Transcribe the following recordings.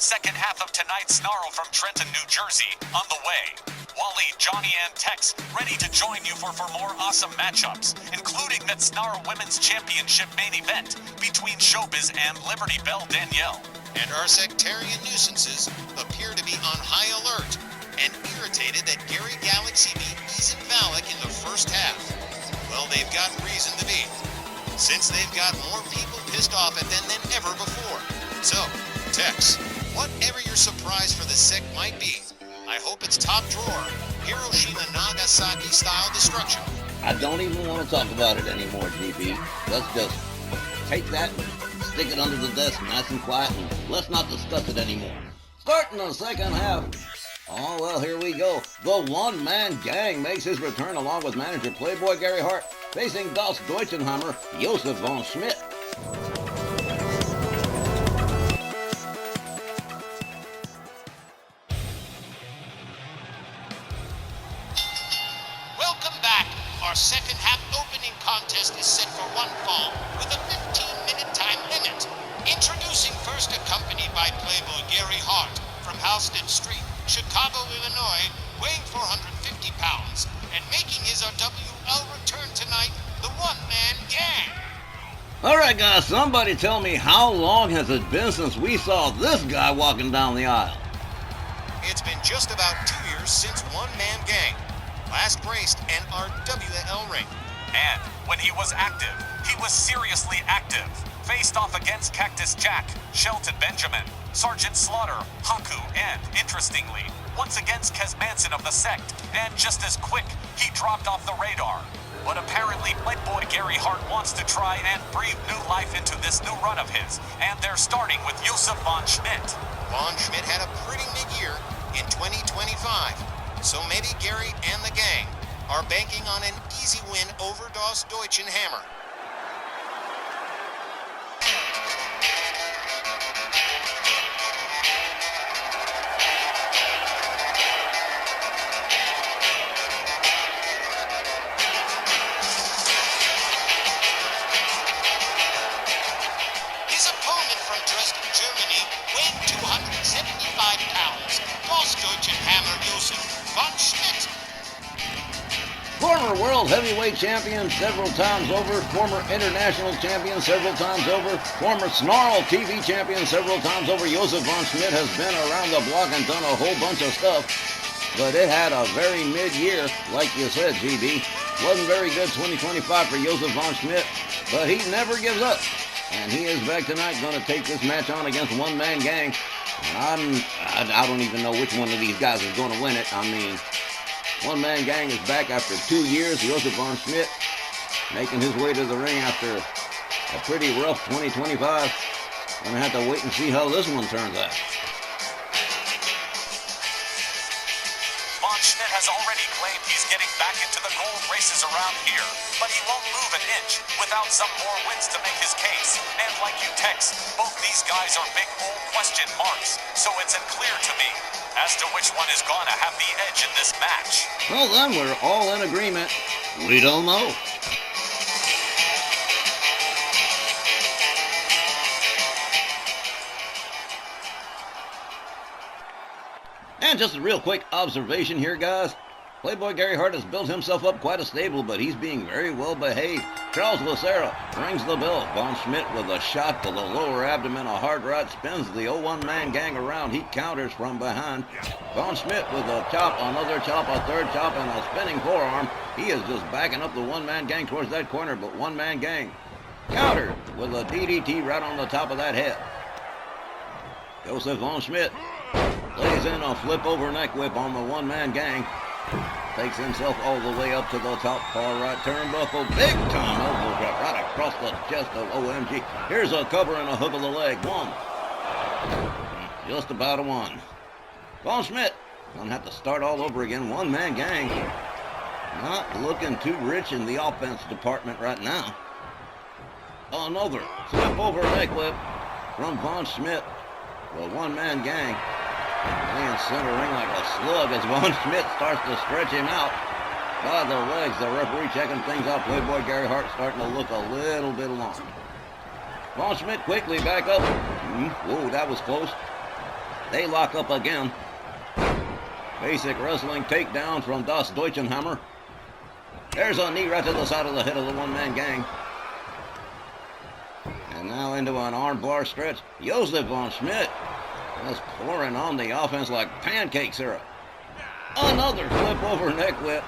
Second half of tonight's Snarl from Trenton, New Jersey, on the way. Wally, Johnny, and Tex ready to join you for more awesome matchups, including that Snarl Women's Championship main event between Showbiz and Liberty Bell Danielle. And our sectarian nuisances appear to be on high alert and irritated that Gary Galaxy beat Eason Valak in the first half. Well, they've got reason to be, since they've got more people pissed off at them than ever before. So, Tex, whatever your surprise for the sect might be, I hope it's top drawer, Hiroshima Nagasaki style destruction. I don't even want to talk about it anymore, GP. Let's just take that, stick it under the desk nice and quiet, and let's not discuss it anymore. Starting the second half. Oh, well, here we go. The one-man gang makes his return along with manager Playboy Gary Hart, facing Das Deutschenhammer, Josef von Schmidt. Welcome back. Our second half opening contest is set for one fall with a 15-minute time limit. Introducing first, accompanied by Playboy Gary Hart from Halsted Street, Chicago, Illinois, weighing 450 pounds, and making his RWL return tonight, the one-man gang. All right, guys, somebody tell me, how long has it been since we saw this guy walking down the aisle? It's been just about 2 years since one-man gang last graced an RWL ring. And when he was active, he was seriously active. Faced off against Cactus Jack, Shelton Benjamin, Sergeant Slaughter, Haku, and, interestingly, once against Kez Manson of the sect, and just as quick, he dropped off the radar. But apparently, Playboy Gary Hart wants to try and breathe new life into this new run of his, and they're starting with Josef von Schmidt. Von Schmidt had a pretty mid-year in 2025, so maybe Gary and the gang are banking on an easy win over Das Deutschenhammer. His opponent from Dresden, Germany, weighing 275 pounds, Das Deutschenhammer Josef von Schmidt. Former world heavyweight champion several times over, former international champion several times over, former Snarl TV champion several times over, Josef von Schmidt has been around the block and done a whole bunch of stuff. But it had a very mid-year, like you said, GB. Wasn't very good 2025 for Josef von Schmidt, but he never gives up. And he is back tonight, going to take this match on against One Man Gang. And I don't even know which one of these guys is going to win it. I mean, One Man Gang is back after 2 years. Josef von Schmidt making his way to the ring after a pretty rough 2025. Gonna have to wait and see how this one turns out. Von Schmidt has already claimed he's getting back into the gold races around here, but he won't move an inch without some more wins to make his case. And like you text, both these guys are big old question marks, so it's unclear to me as to which one is going to have the edge in this match. Well, then we're all in agreement. We don't know. And just a real quick observation here, guys. Playboy Gary Hart has built himself up quite a stable, but he's being very well behaved. Charles Lucero rings the bell. Von Schmidt with a shot to the lower abdomen. A hard right spins the 01-man gang around. He counters from behind. Von Schmidt with a chop, another chop, a third chop, and a spinning forearm. He is just backing up the one-man gang towards that corner, but one-man gang countered with a DDT right on the top of that head. Josef von Schmidt lays in a flip-over neck whip on the one-man gang. Takes himself all the way up to the top far right turnbuckle. Big time elbow drop right across the chest of OMG. Here's a cover and a hook of the leg. One. Just about a one. Von Schmidt gonna have to start all over again. One-man gang. Not looking too rich in the offense department right now. Another flip over neck whip from Von Schmidt. The one-man gang laying center ring like a slug as Von Schmidt starts to stretch him out by the legs. The referee checking things out. Playboy Gary Hart starting to look a little bit long. Von Schmidt quickly back up. Whoa, that was close. They lock up again. Basic wrestling takedown from Das Deutschenhammer. There's a knee right to the side of the head of the one-man gang. And now into an armbar stretch. Josef von Schmidt is pouring on the offense like pancake syrup. Another flip over neck whip.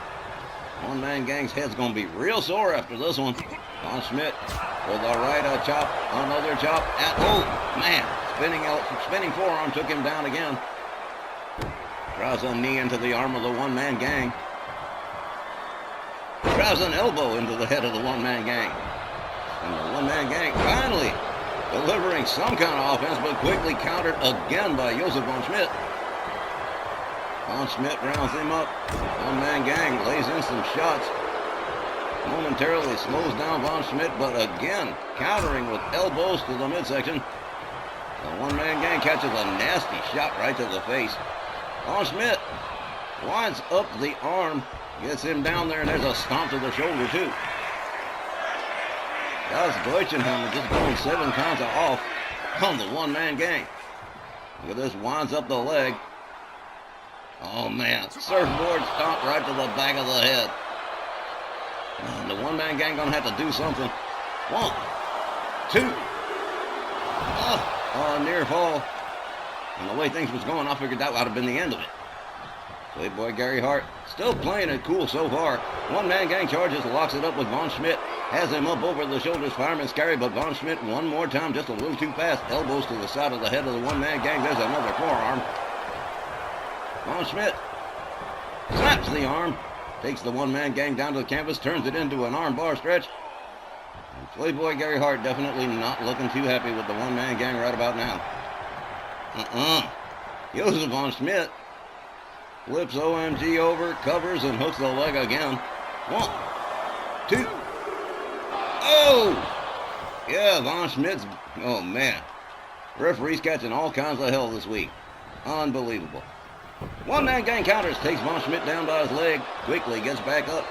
One-man gang's head's going to be real sore after this one. Von Schmidt with a right chop, another chop, and oh, man, spinning forearm took him down again. Drives a knee into the arm of the one-man gang. Drives an elbow into the head of the one-man gang. And the one-man gang finally delivering some kind of offense, but quickly countered again by Josef von Schmidt. Von Schmidt rounds him up. One-man gang lays in some shots. Momentarily slows down Von Schmidt, but again countering with elbows to the midsection. The one-man gang catches a nasty shot right to the face. Von Schmidt winds up the arm, gets him down there, and there's a stomp to the shoulder too. Das Deutschenhammer just going 7 counts off on the one-man gang. Look at this, winds up the leg. Oh man, surfboard stomp right to the back of the head. And the one-man gang gonna have to do something. 1, 2. Oh, near fall. And the way things was going, I figured that would have been the end of it. Playboy Gary Hart still playing it cool so far. One-man gang charges, locks it up with Von Schmidt. Has him up over the shoulders, fireman's carry, but Von Schmidt one more time, just a little too fast. Elbows to the side of the head of the one-man gang. There's another forearm. Von Schmidt slaps the arm, takes the one-man gang down to the canvas, turns it into an arm bar stretch. And Playboy Gary Hart definitely not looking too happy with the one-man gang right about now. Josef von Schmidt flips OMG over, covers, and hooks the leg again. 1, 2. Oh! Yeah, Von Schmidt's... Oh, man. Referee's catching all kinds of hell this week. Unbelievable. One-man gang counters, takes Von Schmidt down by his leg, quickly gets back up,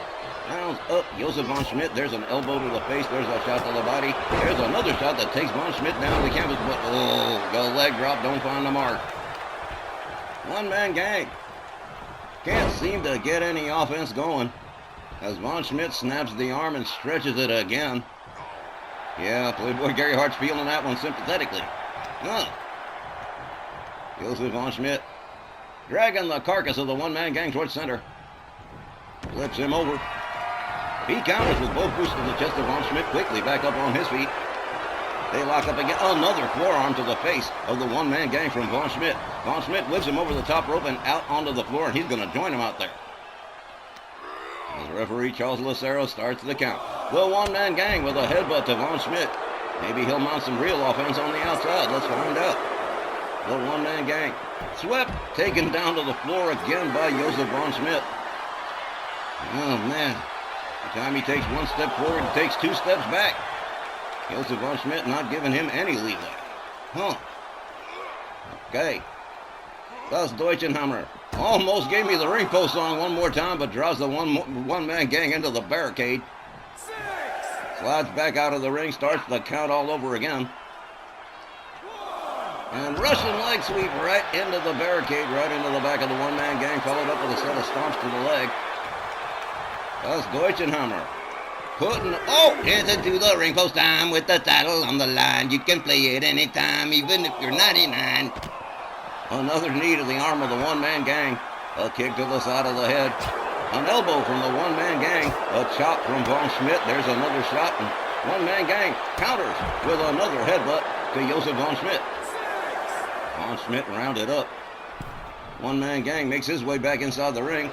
rounds up Josef von Schmidt. There's an elbow to the face, there's a shot to the body. There's another shot that takes Von Schmidt down to the canvas, but oh, the leg drop, don't find the mark. One-man gang can't seem to get any offense going as Von Schmidt snaps the arm and stretches it again. Yeah, Playboy Gary Hart's feeling that one sympathetically. Josef von Schmidt dragging the carcass of the one-man gang towards center. Flips him over. He counters with both boosts to the chest of Von Schmidt, quickly back up on his feet. They lock up again. Another forearm to the face of the one-man gang from Von Schmidt. Von Schmidt whips him over the top rope and out onto the floor, and he's going to join him out there. As referee Charles Lucero starts the count. The one-man gang with a headbutt to Von Schmidt. Maybe he'll mount some real offense on the outside. Let's find out. The one-man gang swept, taken down to the floor again by Josef von Schmidt. Oh, man. Every time he takes one step forward, he takes 2 steps back. Josef von Schmidt not giving him any leeway. Okay. Das Deutschenhammer almost gave me the ring post song one more time, but draws the one-man gang into the barricade. Slides back out of the ring, starts the count all over again. And Russian leg sweep right into the barricade, right into the back of the one-man gang, followed up with a set of stomps to the leg. Das Deutschenhammer putting, here's into the ring post time with the title on the line. You can play it anytime, even if you're 99. Another knee to the arm of the one-man gang. A kick to the side of the head. An elbow from the one-man gang. A chop from Von Schmidt. There's another shot. And one-man gang counters with another headbutt to Josef von Schmidt. Von Schmidt rounded up. One-man gang makes his way back inside the ring.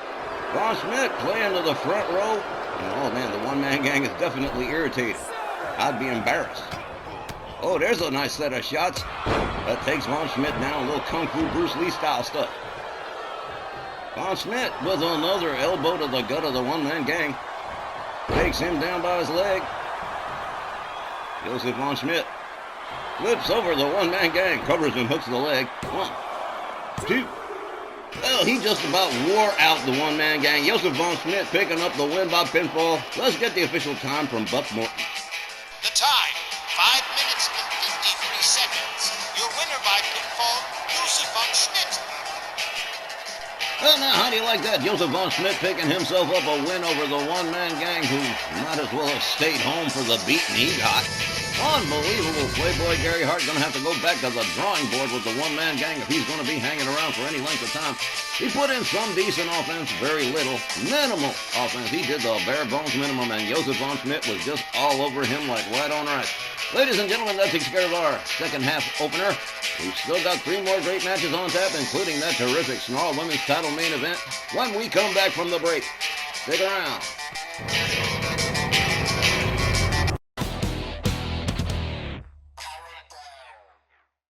Von Schmidt playing to the front row. And oh man, the one-man gang is definitely irritated. I'd be embarrassed. Oh, there's a nice set of shots. That takes Von Schmidt down, a little Kung Fu Bruce Lee style stuff. Von Schmidt with another elbow to the gut of the one-man gang. Takes him down by his leg. Josef von Schmidt flips over the one-man gang, covers and hooks the leg. 1, 2. Well, he just about wore out the one-man gang. Josef von Schmidt picking up the win by pinfall. Let's get the official time from Buck Morton. The time, 5 minutes and 53 seconds. Your winner by pinfall, Josef von Schmidt. Well, now, how do you like that? Josef von Schmidt picking himself up a win over the one-man gang who might as well have stayed home for the beating he got. Unbelievable. Playboy Gary Hart going to have to go back to the drawing board with the one-man gang if he's going to be hanging around for any length of time. He put in some decent offense, very little, minimal offense. He did the bare bones minimum, and Josef von Schmidt was just all over him like white on rice. Ladies and gentlemen, that takes care of our second half opener. We've still got 3 more great matches on tap, including that terrific Snarl Women's title main event when we come back from the break. Stick around.